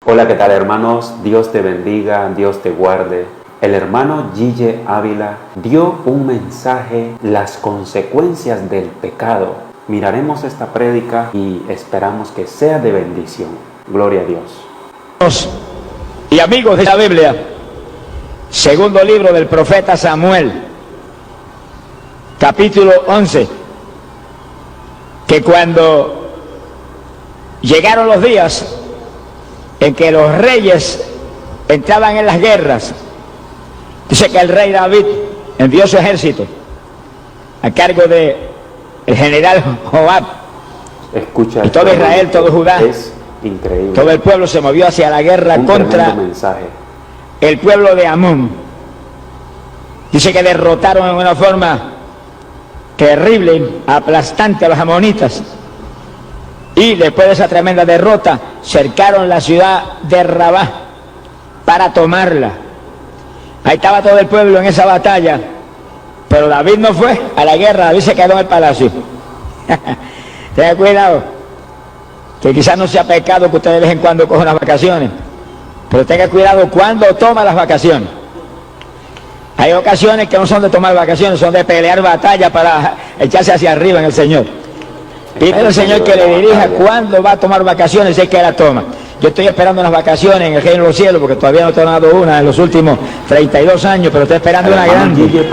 Hola, ¿qué tal, hermanos? Dios te bendiga, Dios te guarde. El hermano Gille Ávila dio un mensaje, las consecuencias del pecado. Miraremos esta prédica y esperamos que sea de bendición. Gloria a Dios. Y amigos de la Biblia, segundo libro del profeta Samuel, capítulo 11, que cuando llegaron los días en que los reyes entraban en las guerras, dice que el rey David envió su ejército a cargo de el general Joab. Escucha, y todo Israel, todo Judá, es increíble. Todo el pueblo se movió hacia la guerra contra el pueblo de Amón. Dice que derrotaron en una forma terrible, aplastante a los amonitas. Y después de esa tremenda derrota, cercaron la ciudad de Rabá para tomarla. Ahí estaba todo el pueblo en esa batalla, pero David no fue a la guerra, David se quedó en el palacio. Tenga cuidado, que quizás no sea pecado que usted de vez en cuando coja unas vacaciones, pero tenga cuidado cuando toma las vacaciones. Hay ocasiones que no son de tomar vacaciones, son de pelear batalla para echarse hacia arriba en el Señor. Pide al Señor que le dirija cuándo va a tomar vacaciones, sé que la toma. Yo estoy esperando unas vacaciones en el reino de los cielos, porque todavía no he tomado una en los últimos 32 años, pero estoy esperando una grande.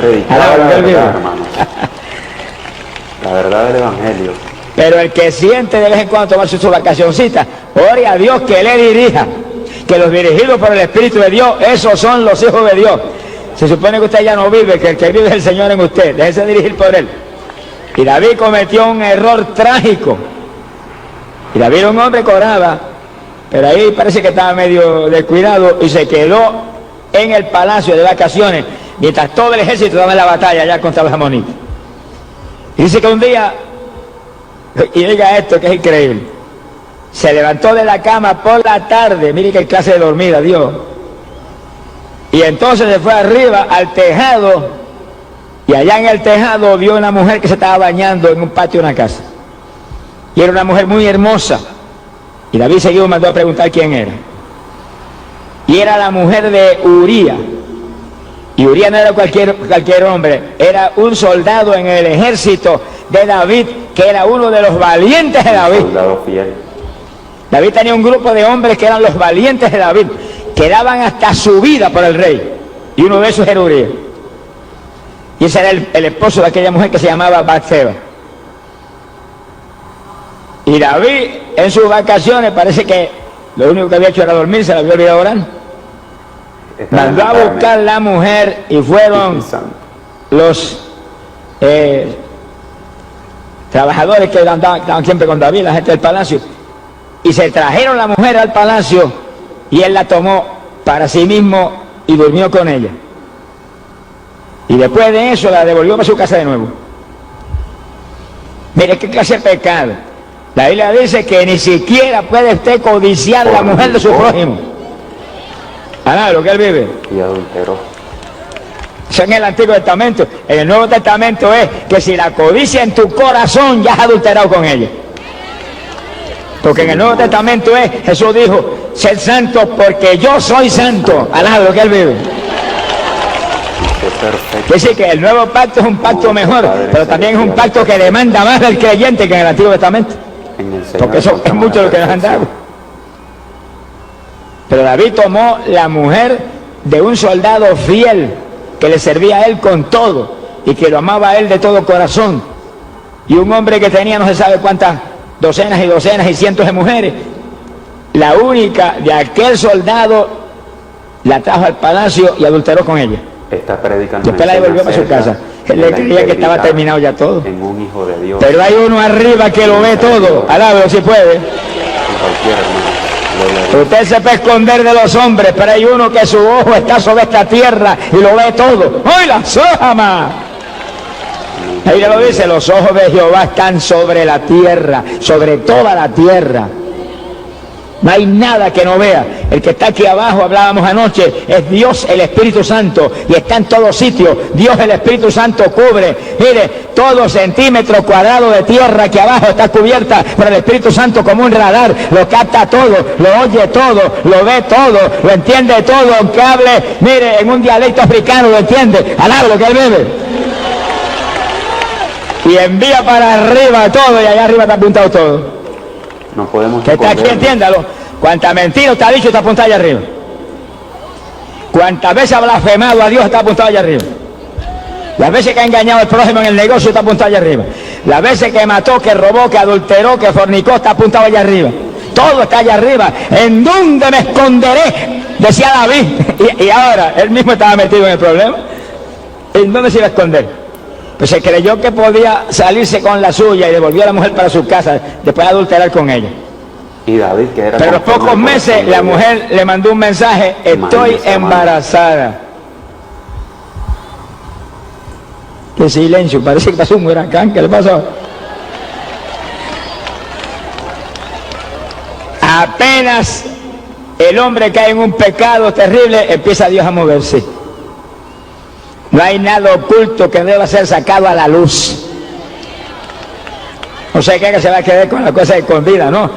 La verdad del Evangelio. Pero el que siente de vez en cuando tomarse su vacacioncita, ore a Dios que le dirija, que los dirigidos por el Espíritu de Dios, esos son los hijos de Dios. Se supone que usted ya no vive, que el que vive es el Señor en usted, déjese dirigir por Él. Y David cometió un error trágico. Y David era un hombre que oraba, pero ahí parece que estaba medio descuidado y se quedó en el palacio de vacaciones, mientras todo el ejército daba la batalla allá contra los amonitas. Y dice que un día, y diga esto que es increíble, se levantó de la cama por la tarde, mire qué clase de dormida dio, y entonces se fue arriba al tejado, y allá en el tejado vio una mujer que se estaba bañando en un patio de una casa, y era una mujer muy hermosa, y David seguido mandó a preguntar quién era, y era la mujer de Uría. Y Uría no era cualquier hombre, era un soldado en el ejército de David, que era uno de los valientes de David. Soldado fiel. David tenía un grupo de hombres que eran los valientes de David, que daban hasta su vida por el rey, y uno de esos era Uría. Y ese era el esposo de aquella mujer que se llamaba Batseba. Y David en sus vacaciones parece que lo único que había hecho era dormir, se le había olvidado orar. Mandó a buscar la mujer y fueron los trabajadores que estaban siempre con David, la gente del palacio, y se trajeron la mujer al palacio y él la tomó para sí mismo y durmió con ella. Y después de eso la devolvió para su casa de nuevo. Mire qué clase de pecado. La Biblia dice que ni siquiera puede usted codiciar la mujer de su prójimo. Nada, lo que él vive. Y adulteró. Eso en el Antiguo Testamento. En el Nuevo Testamento es que si la codicia en tu corazón, ya has adulterado con ella. Porque en el Nuevo Testamento es, Jesús dijo, ser santo porque yo soy santo. Alá, lo que él vive. Es decir, que el nuevo pacto es un pacto mejor, pero también es un pacto que demanda más del creyente que en el Antiguo Testamento. Porque eso es mucho lo que nos han dado. Pero David tomó la mujer de un soldado fiel que le servía a él con todo y que lo amaba a él de todo corazón, y un hombre que tenía no se sabe cuántas docenas y docenas y cientos de mujeres. La única de aquel soldado la trajo al palacio y adulteró con ella. Está predicando. Después la devolvió para su casa. Él le creía que estaba terminado ya todo. En un hijo de Dios. Pero hay uno arriba que lo ve todo. Alábelo si puede. Usted se puede esconder de los hombres, pero hay uno que su ojo está sobre esta tierra y lo ve todo. ¡Ay, la sojama! Ahí lo dice, los ojos de Jehová están sobre la tierra, sobre toda la tierra. No hay nada que no vea. El que está aquí abajo, hablábamos anoche, es Dios el Espíritu Santo y está en todos sitios. Dios el Espíritu Santo cubre, mire, todo centímetro cuadrado de tierra que abajo está cubierta por el Espíritu Santo como un radar. Lo capta todo, lo oye todo, lo ve todo, lo entiende todo, aunque hable, mire, en un dialecto africano lo entiende. Alaba lo que él bebe. Y envía para arriba todo y allá arriba está apuntado todo. No podemos Que está aquí, entiéndalo. Cuánta mentira está dicho está apuntado allá arriba. Cuántas veces ha blasfemado a Dios está apuntado allá arriba. Las veces que ha engañado al prójimo en el negocio está apuntado allá arriba. Las veces que mató, que robó, que adulteró, que fornicó está apuntado allá arriba. Todo está allá arriba. ¿En dónde me esconderé? Decía David. Y ahora, él mismo estaba metido en el problema. ¿En dónde se iba a esconder? Pues se creyó que podía salirse con la suya y devolvió a la mujer para su casa después de adulterar con ella. Y David, que era... Pero a los pocos meses la mujer le mandó un mensaje: estoy embarazada. Qué silencio, parece que pasó un huracán. ¿Qué le pasó? Apenas el hombre cae en un pecado terrible, empieza Dios a moverse. No hay nada oculto que deba ser sacado a la luz. No sé qué que se va a quedar con la cosa escondida, no.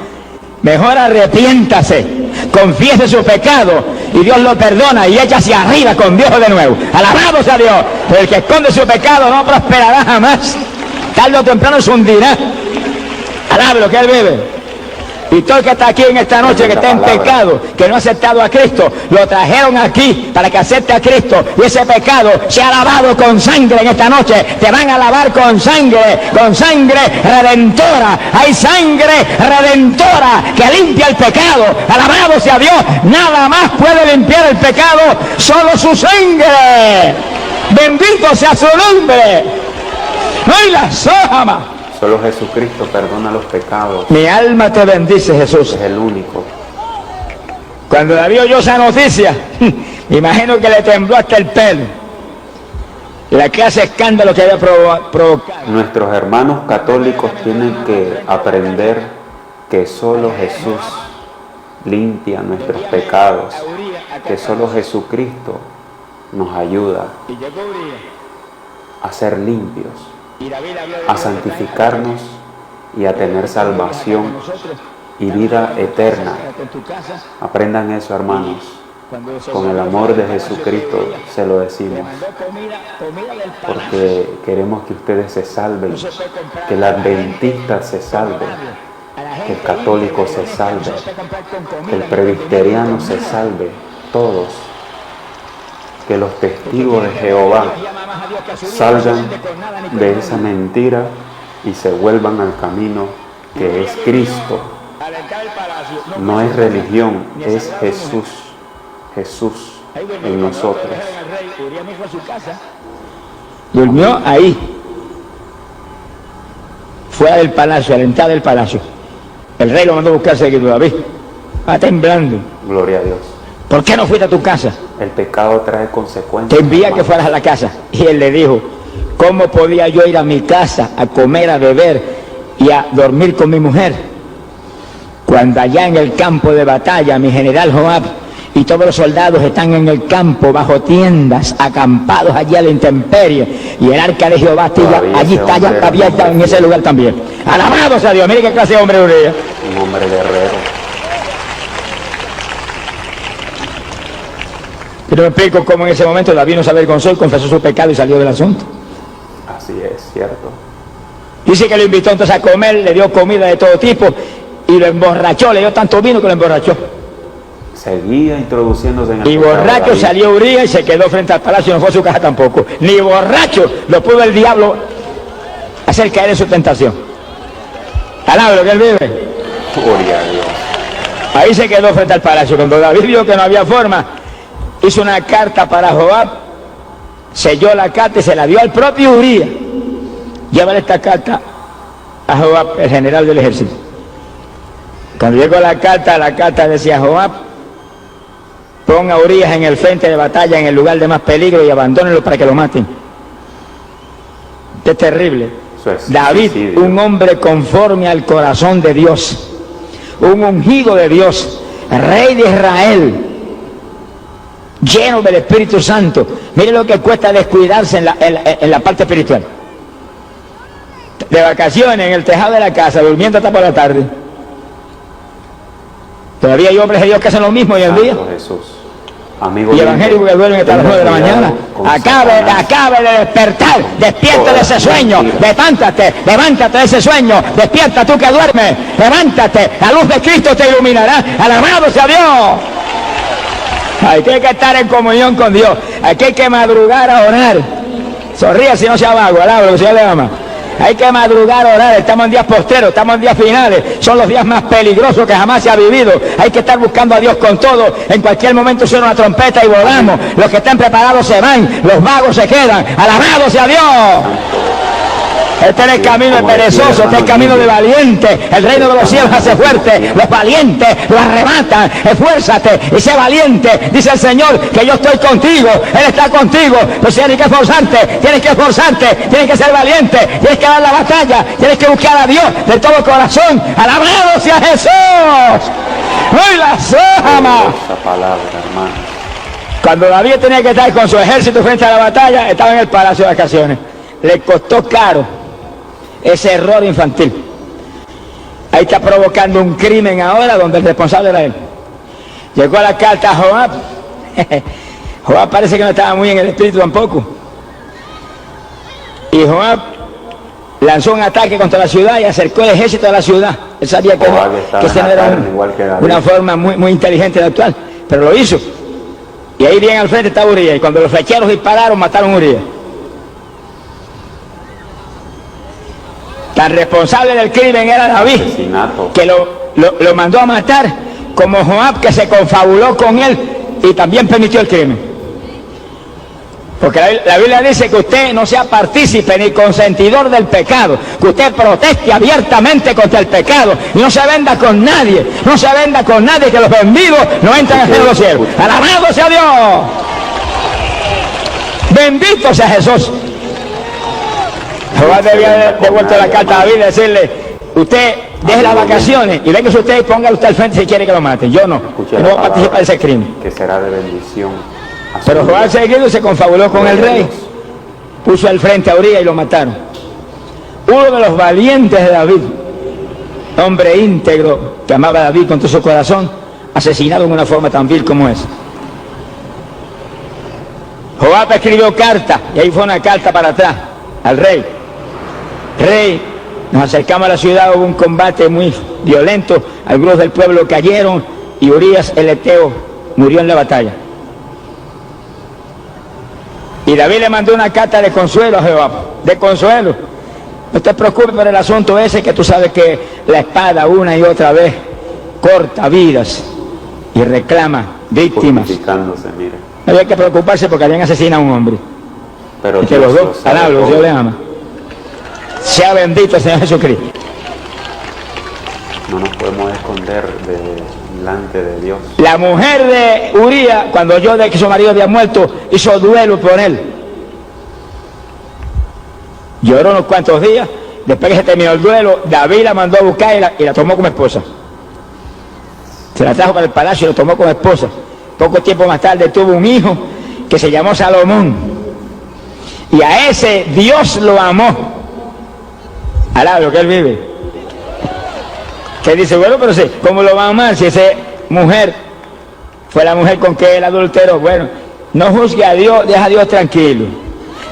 Mejor arrepiéntase, confiese su pecado y Dios lo perdona y echa hacia arriba con Dios de nuevo. Alabamos a Dios. Pero el que esconde su pecado no prosperará jamás. Tarde o temprano se hundirá. Alabe lo que él bebe. Y todo el que está aquí en esta noche, que está en pecado, que no ha aceptado a Cristo, lo trajeron aquí para que acepte a Cristo. Y ese pecado se ha lavado con sangre en esta noche. Te van a lavar con sangre redentora. Hay sangre redentora que limpia el pecado. Alabado sea Dios. Nada más puede limpiar el pecado, solo su sangre. Bendito sea su nombre. No hay la sojama. Solo Jesucristo perdona los pecados. Mi alma te bendice, Jesús. Es el único. Cuando David oyó esa noticia, me imagino que le tembló hasta el pelo. La clase de escándalo que había provocado. Nuestros hermanos católicos tienen que aprender que solo Jesús limpia nuestros pecados, que solo Jesucristo nos ayuda a ser limpios, a santificarnos y a tener salvación y vida eterna. Aprendan eso, hermanos. Con el amor de Jesucristo se lo decimos, porque queremos que ustedes se salven, que el adventista se salve, que el católico se salve, que el presbiteriano se salve, todos. Que los testigos de Jehová salgan de esa mentira y se vuelvan al camino que es Cristo. No es religión, es Jesús. Jesús en nosotros. Durmió ahí, fuera del palacio, a la entrada del palacio. El rey lo mandó a buscar seguido. David va temblando. Gloria a Dios. ¿Por qué no fuiste a tu casa? El pecado trae consecuencias. Te envía que fueras a la casa. Y él le dijo: ¿cómo podía yo ir a mi casa a comer, a beber y a dormir con mi mujer? Cuando allá en el campo de batalla mi general Joab y todos los soldados están en el campo bajo tiendas, acampados allí a la intemperie, y el arca de Jehová allí está ya abierta en ese lugar también. Alabado sea Dios. Mire qué clase de hombre Urias. Un hombre guerrero. Pero me explico cómo en ese momento David no se avergonzó y confesó su pecado y salió del asunto. Así es, cierto. Dice que lo invitó entonces a comer, le dio comida de todo tipo y lo emborrachó, le dio tanto vino que lo emborrachó. Seguía introduciéndose en el Y borracho salió Urías y se quedó frente al palacio, no fue a su casa tampoco. Ni borracho lo pudo el diablo hacer caer en su tentación. Alaba lo que él vive. Gloria a Dios. Ahí se quedó frente al palacio. Cuando David vio que no había forma, hizo una carta para Joab, selló la carta y se la dio al propio Urías. Llévale esta carta a Joab, el general del ejército. Cuando llegó la carta decía: Joab, pon a Urías en el frente de batalla, en el lugar de más peligro, y abandónenlo para que lo maten. Es terrible. Eso es David, suicidio. un hombre conforme al corazón de Dios, un ungido de Dios, rey de Israel, lleno del Espíritu Santo. Mire lo que cuesta descuidarse en la parte espiritual. De vacaciones en el tejado de la casa, durmiendo hasta por la tarde. Todavía hay hombres de Dios que hacen lo mismo hoy en día. Jesús. Amigo y evangélicos que duermen hasta las 9 de la mañana. Acabe de despertar, despierta de ese sueño, levántate de ese sueño, despierta tú que duermes, levántate, la luz de Cristo te iluminará, alabado sea Dios. Aquí hay que estar en comunión con Dios, aquí hay que madrugar a orar. Sonríe si no sea vago, alaba lo que el Señor le ama. Hay que madrugar a orar, estamos en días posteros, estamos en días finales, son los días más peligrosos que jamás se ha vivido. Hay que estar buscando a Dios con todo, en cualquier momento suena una trompeta y volamos, los que estén preparados se van, los vagos se quedan, alabado sea Dios. Este es el camino de perezoso, este es el camino de valiente. El reino de los cielos hace fuerte, los valientes lo arrebatan. Esfuérzate y sé valiente, dice el Señor, que yo estoy contigo, Él está contigo. Pues tienes que esforzarte, tienes que ser valiente, tienes que dar la batalla, tienes que buscar a Dios de todo corazón. Alabado sea Jesús. ¡Uy, la sama! Cuando David tenía que estar con su ejército frente a la batalla, estaba en el palacio de vacaciones. Le costó caro ese error infantil. Ahí está provocando un crimen ahora donde el responsable era él. Llegó a la carta a Joab. Joab parece que no estaba muy en el espíritu tampoco. Y Joab lanzó un ataque contra la ciudad y acercó el ejército a la ciudad. Él sabía que esa no era una forma muy inteligente de actuar, pero lo hizo. Y ahí bien al frente estaba Urías. Y cuando los flecheros dispararon, mataron a Urías. Tan responsable del crimen era David, que lo mandó a matar, como Joab, que se confabuló con él y también permitió el crimen. Porque la Biblia dice que usted no sea partícipe ni consentidor del pecado, que usted proteste abiertamente contra el pecado y no se venda con nadie, que los vendidos no entran al reino de los cielos. ¡Alabado sea Dios! ¡Bendito sea Jesús! Jehová debía haber devuelto la carta a David y decirle: usted deje las vacaciones y venga usted y póngale usted al frente si quiere que lo maten. Yo no voy a participar de ese crimen. Que será de bendición. Pero Jehová seguido se confabuló con el rey, puso al frente a Urías y lo mataron. Uno de los valientes de David, hombre íntegro que amaba a David con todo su corazón, asesinado en una forma tan vil como esa. Joab escribió carta y ahí fue una carta para atrás al rey. Rey, nos acercamos a la ciudad, hubo un combate muy violento, algunos del pueblo cayeron y Urías el Eteo murió en la batalla. Y David le mandó una carta de consuelo a Jehová, de consuelo. No te preocupes por el asunto ese, que tú sabes que la espada una y otra vez corta vidas y reclama víctimas. No había que preocuparse porque habían asesinado a un hombre. Pero y que los dos, Dios le ama. Sea bendito el Señor Jesucristo. No nos podemos esconder delante de Dios. La mujer de Urías, cuando oyó de que su marido había muerto, hizo duelo por él. Lloró unos cuantos días. Después que se terminó el duelo, David la mandó a buscar y la tomó como esposa. Se la trajo para el palacio y lo tomó como esposa. Poco tiempo más tarde tuvo un hijo que se llamó Salomón. Y a ese Dios lo amó. Alá, lo que él vive. Que dice, bueno, pero sí, ¿cómo lo va a amar si esa mujer fue la mujer con que él adulteró? Bueno, no juzgue a Dios, deja a Dios tranquilo.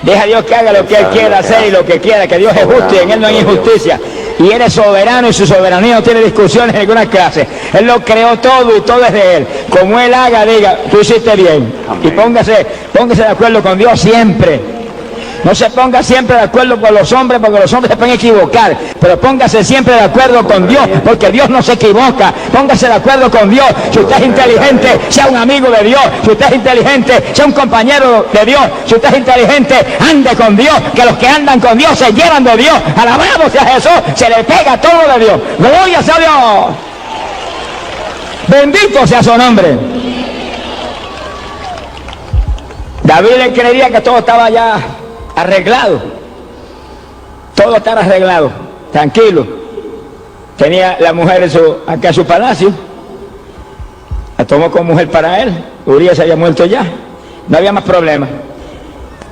Deja a Dios que haga lo que Él quiera hacer y lo que quiera, que Dios es justo y en Él no hay injusticia. Y Él es soberano y su soberanía no tiene discusiones en ninguna clase. Él lo creó todo y todo es de Él. Como Él haga, diga, tú hiciste bien. Amén. Y póngase de acuerdo con Dios siempre. No se ponga siempre de acuerdo con los hombres, porque los hombres se pueden equivocar, pero póngase siempre de acuerdo con Dios, porque Dios no se equivoca. Póngase de acuerdo con Dios. Si usted es inteligente, sea un amigo de Dios. Si usted es inteligente, sea un compañero de Dios. Si usted es inteligente, ande con Dios, que los que andan con Dios se llevan de Dios. Alabado sea Jesús, se le pega todo de Dios. Gloria sea Dios. Bendito sea su nombre. David le creería que todo estaba ya arreglado, todo está arreglado, tranquilo. tenía la mujer acá en su palacio, la tomó como mujer para él. Urías se había muerto ya, no había más problemas.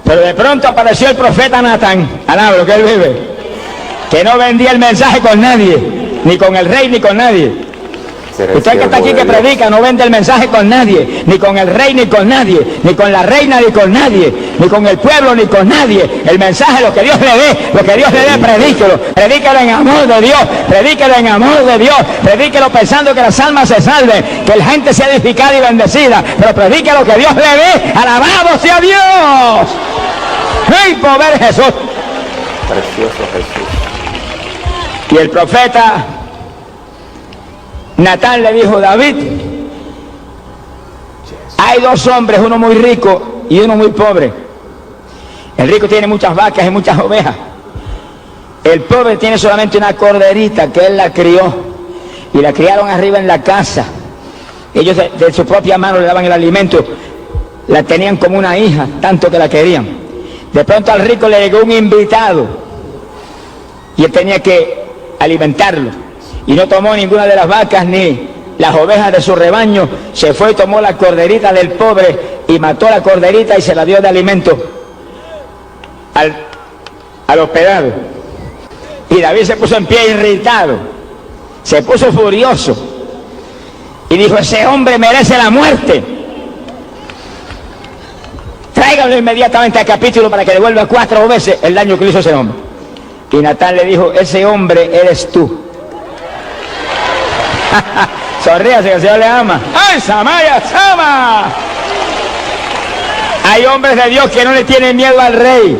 Pero de pronto apareció el profeta Natán, alaba lo que él vive, que no vendía el mensaje con nadie, ni con el rey ni con nadie. Usted que está aquí que predica no vende el mensaje con nadie, ni con el rey ni con nadie, ni con la reina ni con nadie, ni con el pueblo ni con nadie. El mensaje, lo que Dios le dé, predíquelo, predíquelo en amor de Dios, predíquelo en amor de Dios, predíquelo pensando que las almas se salven, que la gente sea edificada y bendecida, pero predique lo que Dios le dé. Alabado sea Dios. ¡Ay, pobre Jesús! Precioso Jesús. Y el profeta Natán le dijo: David, hay dos hombres, uno muy rico y uno muy pobre. El rico tiene muchas vacas y muchas ovejas. El pobre tiene solamente una corderita que él la crió, y la criaron arriba en la casa. Ellos de su propia mano le daban el alimento, la tenían como una hija, tanto que la querían. De pronto al rico le llegó un invitado y él tenía que alimentarlo, y no tomó ninguna de las vacas ni las ovejas de su rebaño. Se fue y tomó la corderita del pobre y mató la corderita y se la dio de alimento al hospedado. Y David se puso en pie irritado, se puso furioso y dijo: ese hombre merece la muerte. Tráigalo inmediatamente al capítulo para que devuelva 4 veces el daño que le hizo ese hombre. Y Natán le dijo: ese hombre eres tú. Sonríase, que el Señor le ama. ¡Ay, Samaya, Sama! Hay hombres de Dios que no le tienen miedo al rey,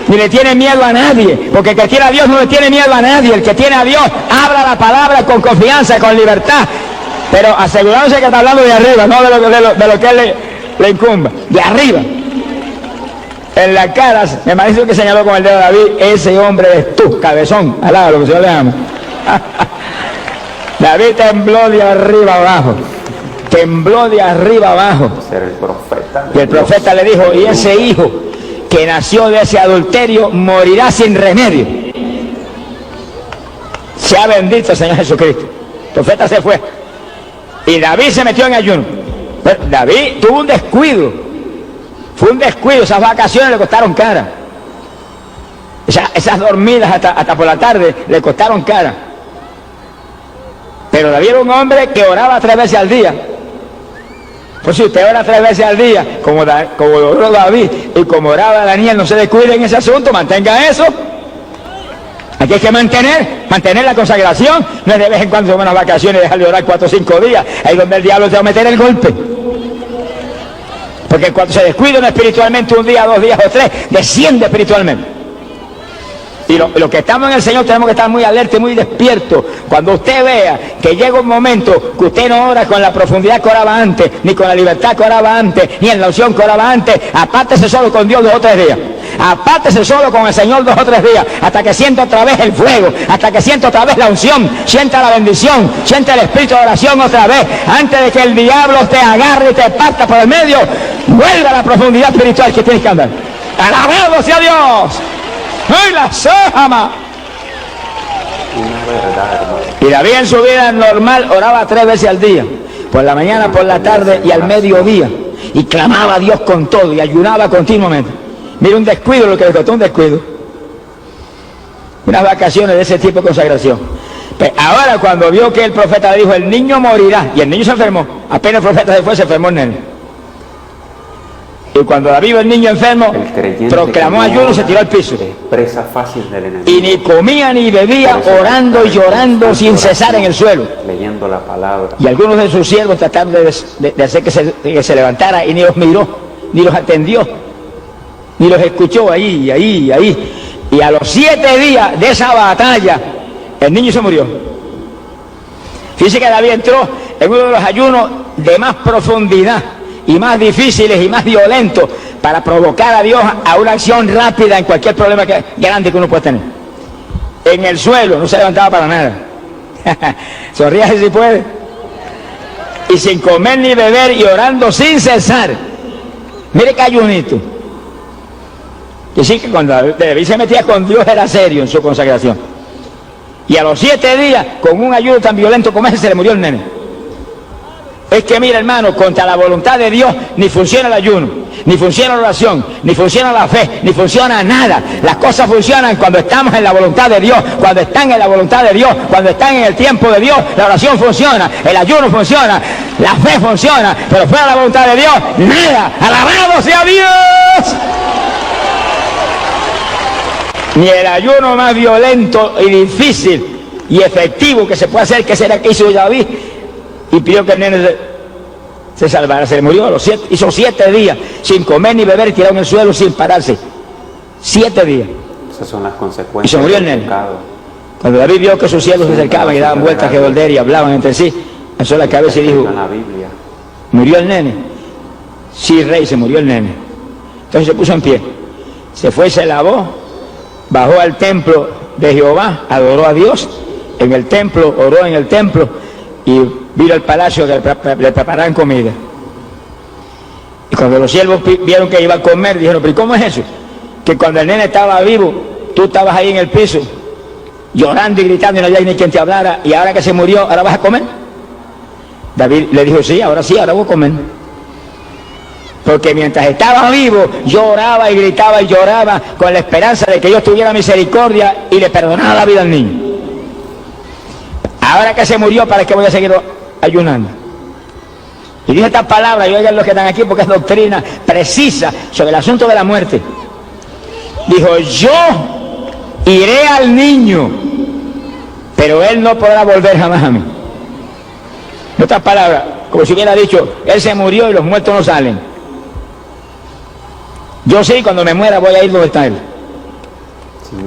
ni le tienen miedo a nadie, porque el que tiene a Dios no le tiene miedo a nadie. El que tiene a Dios habla la palabra con confianza, con libertad, pero asegurándose que está hablando de arriba, no de lo que él le incumba, de arriba. En la cara, me parece que señaló con el dedo David: ese hombre es tú, cabezón. Alaba lo que el Señor le ama. David tembló de arriba abajo, tembló de arriba abajo. Ser el profeta. Y el profeta le dijo: y ese hijo que nació de ese adulterio morirá sin remedio. Sea bendito el Señor Jesucristo. El profeta se fue y David se metió en ayuno. Pero David tuvo un descuido, fue un descuido. Esas vacaciones le costaron cara, esas dormidas hasta por la tarde le costaron cara. Pero David era un hombre que oraba 3 veces al día. Pues si usted ora 3 veces al día, como oró David y como oraba Daniel, no se descuide en ese asunto, mantenga eso. Aquí hay que mantener la consagración. No es de vez en cuando tomar unas vacaciones y dejar de orar 4 o 5 días. Ahí donde el diablo te va a meter el golpe. Porque cuando se descuida uno espiritualmente, 1 día, 2 días o 3, desciende espiritualmente. Y los que estamos en el Señor tenemos que estar muy alerta y muy despiertos. Cuando usted vea que llega un momento que usted no ora con la profundidad que oraba antes, ni con la libertad que oraba antes, ni en la unción que oraba antes, apártese solo con Dios 2 o 3 días. Apártese solo con el Señor 2 o 3 días, hasta que sienta otra vez el fuego, hasta que sienta otra vez la unción, sienta la bendición, sienta el espíritu de oración otra vez, antes de que el diablo te agarre y te parta por el medio. Vuelva a la profundidad espiritual que tienes que andar. ¡Alabado sea Dios! ¡Ay, la Sama! Una verdad, hermano. Y David en su vida normal oraba 3 veces al día, por la mañana, por la tarde y al mediodía, y clamaba a Dios con todo y ayunaba continuamente. Mira, un descuido, lo que le costó un descuido. Unas vacaciones de ese tipo de consagración. Pero ahora cuando vio que el profeta le dijo: el niño morirá, y el niño se enfermó, apenas el profeta se fue, se enfermó el nene. Y cuando David vio el niño enfermo, proclamó ayuno y se tiró al piso. Presa fácil del enemigo. Y ni comía ni bebía, orando y llorando sin cesar en el suelo. Leyendo la palabra. Y algunos de sus siervos trataron de hacer que se levantara, y ni los miró, ni los atendió, ni los escuchó ahí. Y a los 7 días de esa batalla, el niño se murió. Fíjese que David entró en uno de los ayunos de más profundidad y más difíciles y más violentos para provocar a Dios a una acción rápida en cualquier problema grande que uno pueda tener. En el suelo, no se levantaba para nada. Sonríase si puede. Y sin comer ni beber y orando sin cesar. Mire qué ayunito. Que sí, que cuando David se metía con Dios era serio en su consagración. Y a los 7 días, con un ayuno tan violento como ese, se le murió el nene. Es que mira, hermano, contra la voluntad de Dios ni funciona el ayuno, ni funciona la oración, ni funciona la fe, ni funciona nada. Las cosas funcionan cuando estamos en la voluntad de Dios, cuando están en la voluntad de Dios, cuando están en el tiempo de Dios. La oración funciona, el ayuno funciona, la fe funciona, pero fuera de la voluntad de Dios, nada. ¡Alabado sea Dios! Ni el ayuno más violento y difícil y efectivo que se puede hacer, que será que hizo David, y pidió que el nene se salvara. Se le murió a los 7, hizo 7 días sin comer ni beber, tirado en el suelo sin pararse. 7 días. Esas son las consecuencias. Y se murió el nene. Cuando David vio que sus siervos se acercaban y daban vueltas que volver y hablaban entre sí, alzó la cabeza y dijo: ¿murió el nene? Sí, rey, se murió el nene. Entonces se puso en pie, se fue y se lavó, bajó al templo de Jehová, adoró a Dios en el templo, oró en el templo y vino al palacio que le prepararan comida. Y cuando los siervos vieron que iba a comer, dijeron: ¿pero cómo es eso? Que cuando el nene estaba vivo, tú estabas ahí en el piso, llorando y gritando y no había ni quien te hablara, y ahora que se murió, ¿ahora vas a comer? David le dijo: sí, ahora voy a comer. Porque mientras estaba vivo, yo oraba y gritaba y lloraba con la esperanza de que Dios tuviera misericordia y le perdonara la vida al niño. Ahora que se murió, ¿para qué voy a seguir ayunando? Y dije estas palabras, y oigan los que están aquí, porque es doctrina precisa sobre el asunto de la muerte. Dijo: yo iré al niño, pero él no podrá volver jamás a mí. En otras palabras, como si hubiera dicho: él se murió y los muertos no salen. Yo sí, cuando me muera voy a ir donde está él.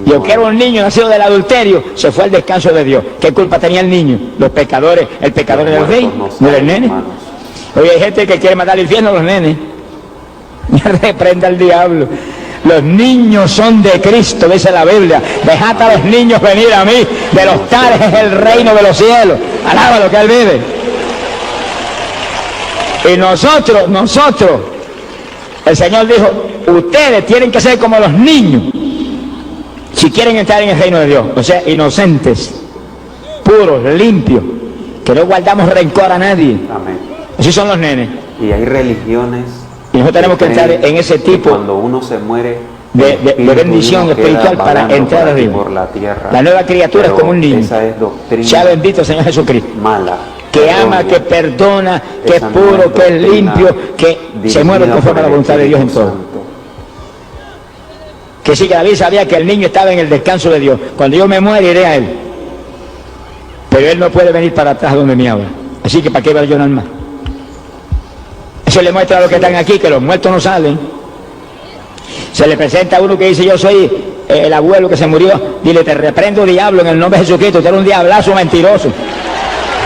Yo que era un niño nacido del adulterio, se fue al descanso de Dios. ¿Qué culpa tenía el niño? Los pecadores, el pecador era el rey, no era el nene. Hoy hay gente que quiere mandar al infierno a los nenes. Reprenda al diablo. Los niños son de Cristo, dice la Biblia. Dejad a los niños venir a mí, de los tales es el reino de los cielos. Alaba lo que él vive. Y nosotros, el Señor dijo: ustedes tienen que ser como los niños si quieren entrar en el reino de Dios. O sea, inocentes, puros, limpios, que no guardamos rencor a nadie. Amén. Así son los nenes. Y hay religiones, y nosotros tenemos que entrar en ese tipo cuando uno se muere de bendición espiritual para entrar arriba. Por la tierra. La nueva criatura es como un niño. Esa es doctrina. Sea bendito el Señor Jesucristo. Mala. Que ama, que perdona, que es puro, que es limpio, que se muere conforme a la voluntad de Dios en todo. Que sí, que David sabía que el niño estaba en el descanso de Dios. Cuando yo me muera, iré a él. Pero él no puede venir para atrás donde me habla. Así que ¿para qué va a llorar más? Eso le muestra a los que están aquí que los muertos no salen. Se le presenta a uno que dice: yo soy el abuelo que se murió. Dile: te reprendo, diablo, en el nombre de Jesucristo. Tú eres un diablazo mentiroso.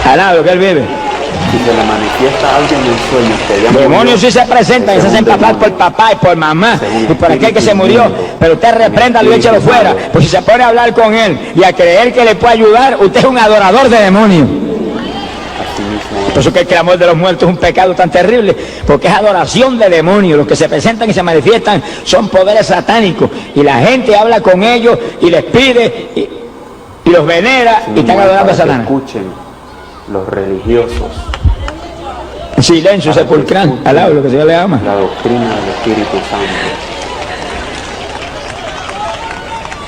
Alá lo que él vive. Si se le manifiesta a alguien en sueños que ya demonios sí se presentan y se hacen pasar por papá y por mamá y por aquel que se murió, pero usted repréndalo y échalo fuera, pues si se pone a hablar con él y a creer que le puede ayudar, usted es un adorador de demonios. Por eso que el clamor de los muertos es un pecado tan terrible, porque es adoración de demonios. Los que se presentan y se manifiestan son poderes satánicos, y la gente habla con ellos y les pide y los venera, y están adorando a Satanás. Escuchen los religiosos. Silencio sepulcral, alaba lo que Dios le ama. La doctrina del Espíritu Santo.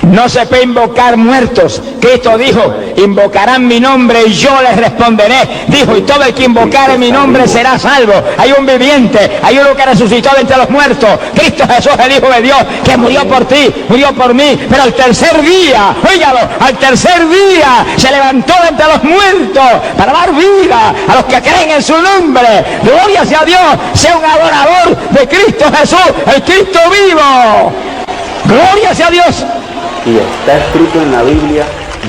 No se puede invocar muertos. Cristo dijo: invocarán mi nombre y yo les responderé. Dijo: y todo el que invocare mi nombre será salvo. Hay un viviente, hay uno que resucitó de entre los muertos. Cristo Jesús, el Hijo de Dios, que murió por ti, murió por mí, pero al tercer día, óigalo, al tercer día se levantó de entre los muertos para dar vida a los que creen en su nombre. Gloria sea a Dios. Sea un adorador de Cristo Jesús, el Cristo vivo. Gloria sea a Dios. Y está escrito en la Biblia: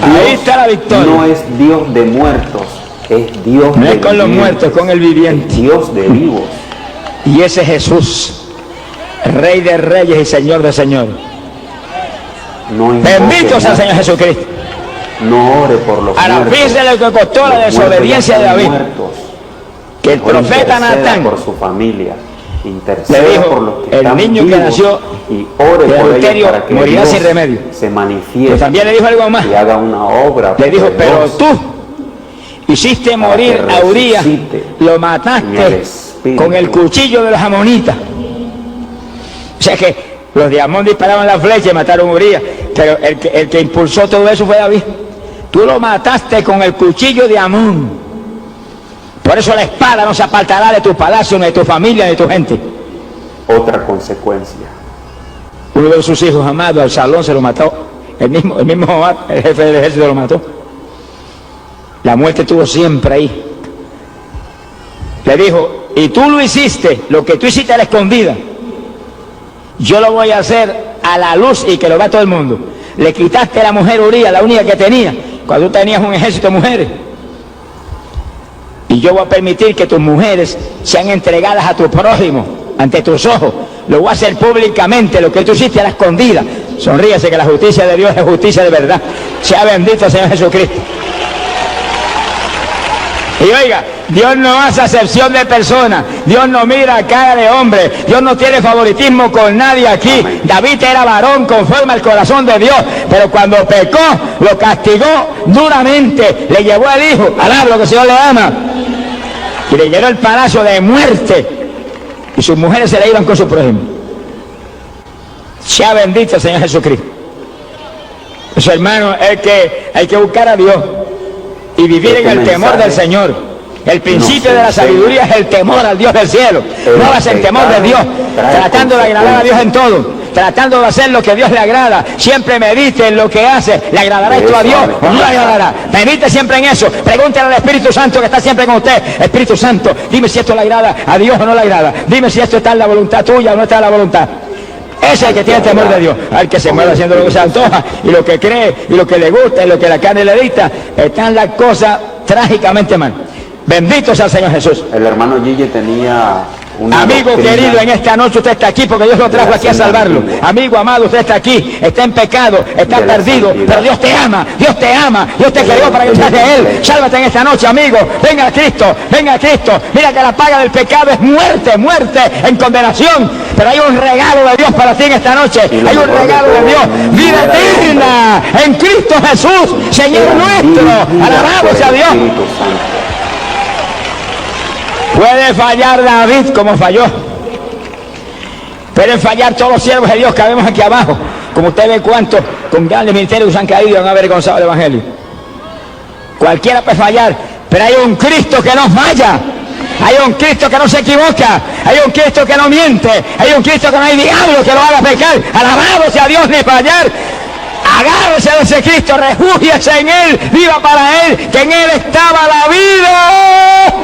Dios ahí está la victoria. No es Dios de muertos, es Dios no de es con los muertos, con el viviente. Es Dios de vivos. Y ese Jesús, Rey de reyes y Señor de señores. No bendito sea el Señor Jesucristo. No ore por los a la muertos. fin de lo que costó la desobediencia de David. Muertos. Que el profeta Natán, por su familia. Le interceda dijo, por los que el están niño que vivos nació y ore de por adulterio ellos para que morirá Dios sin remedio. se Pero manifieste también le dijo algo más. y haga una obra. Le dijo, pero poderosa tú hiciste para morir que a Urías, resucite lo en el mataste espíritu. con el cuchillo de los amonitas. O sea que los de Amón disparaban la flecha y mataron a Urías, pero el que impulsó todo eso fue David. Tú lo mataste con el cuchillo de Amón. Por eso la espada no se apartará de tu palacio, ni de tu familia, ni de tu gente. Otra consecuencia. Uno de sus hijos amados, Absalón, se lo mató. El mismo Joab, el jefe del ejército, lo mató. La muerte estuvo siempre ahí. Le dijo, y tú lo hiciste, lo que tú hiciste a la escondida, yo lo voy a hacer a la luz y que lo vea todo el mundo. Le quitaste a la mujer Urías, la única que tenía, cuando tú tenías un ejército de mujeres. Y yo voy a permitir que tus mujeres sean entregadas a tu prójimo, ante tus ojos. Lo voy a hacer públicamente, lo que tú hiciste a la escondida. Sonríase, que la justicia de Dios es justicia de verdad. Sea bendito Señor Jesucristo. Y oiga, Dios no hace acepción de personas, Dios no mira cara de hombre, Dios no tiene favoritismo con nadie aquí. Amén. David era varón conforme al corazón de Dios, pero cuando pecó, lo castigó duramente, le llevó el hijo, alaba lo que el Señor le ama, y le llenó el palacio de muerte, y sus mujeres se le iban con su prójimo. Sea bendito el Señor Jesucristo. Pues hermano, hay que buscar a Dios y vivir en el temor del Señor. El principio de la sabiduría es el temor al Dios del cielo. No es el temor de Dios, tratando de agradar a Dios en todo, tratando de hacer lo que a Dios le agrada. Siempre medite en lo que hace. ¿Le agradará esto a Dios o no le agradará? Medite siempre en eso. Pregúntale al Espíritu Santo que está siempre con usted. Espíritu Santo, dime si esto le agrada a Dios o no le agrada. Dime si esto está en la voluntad tuya o no está en la voluntad. Ese es el que tiene temor de Dios, al que se mueve haciendo lo que se antoja y lo que cree y lo que le gusta y lo que la carne le dicta. Están las cosas trágicamente mal. Bendito sea el Señor Jesús. El hermano Gille tenía una amigo doctrina querido, en esta noche usted está aquí porque Dios lo trajo aquí a salvarlo. Amigo amado, usted está aquí, está en pecado, está perdido, pero Dios te ama, Dios te ama, Dios te creó para que seas de Él. Sálvate en esta noche, amigo. Venga a Cristo, venga a Cristo. Mira que la paga del pecado es muerte, muerte en condenación. Pero hay un regalo de Dios para ti en esta noche. Hay un regalo de Dios, vida eterna en Cristo Jesús, Señor nuestro. Alabado sea Dios. Puede fallar David como falló. Pueden fallar todos los siervos de Dios que vemos aquí abajo. Como usted ve cuántos con grandes ministerios han caído y han avergonzado el Evangelio. Cualquiera puede fallar, pero hay un Cristo que no falla. Hay un Cristo que no se equivoca. Hay un Cristo que no miente. Hay un Cristo que no hay diablo que lo haga pecar. Alabado sea Dios, ni fallar. Agárrese de ese Cristo, refúgiese en Él, viva para Él, que en Él estaba la vida.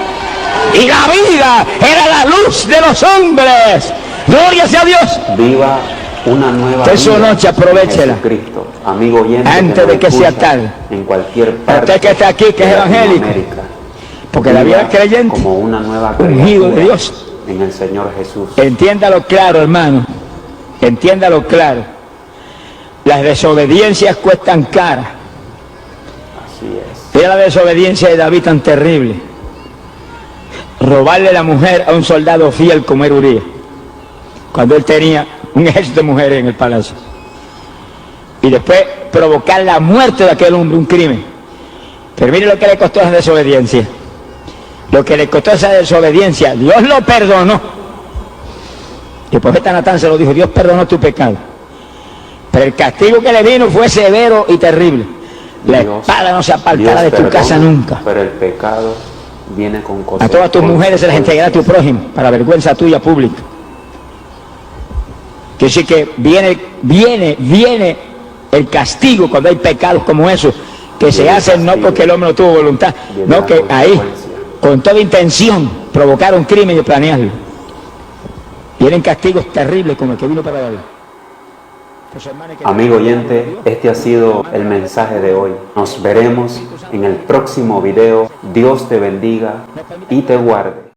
Y la vida era la luz de los hombres. Gloria sea a Dios. Viva una nueva vida. Esta noche aprovechela. Cristo, amigo oyente, antes de que sea tarde. En cualquier parte. Usted que está aquí, que es evangélico. Porque la vida creyente, como una nueva ungido de Dios. En el Señor Jesús. Entiéndalo claro, hermano. Entiéndalo claro. Las desobediencias cuestan cara. Así es. Mira la desobediencia de David tan terrible. Robarle la mujer a un soldado fiel como era Urías, cuando él tenía un ejército de mujeres en el palacio. Y después provocar la muerte de aquel hombre, un crimen. Pero mire lo que le costó esa desobediencia. Lo que le costó esa desobediencia, Dios lo perdonó. Y el profeta Natán se lo dijo, Dios perdonó tu pecado. Pero el castigo que le vino fue severo y terrible. La espada no se apartará de tu casa nunca. Pero el pecado viene con cosas. A todas tus mujeres se las entregará a tu prójimo, para vergüenza tuya pública. Que sí que viene el castigo cuando hay pecados como esos, que se hacen no porque el hombre no tuvo voluntad, no que ahí, con toda intención, provocaron crimen y planearlo. Vienen castigos terribles como el que vino para David. Amigo oyente, este ha sido el mensaje de hoy. Nos veremos en el próximo video. Dios te bendiga y te guarde.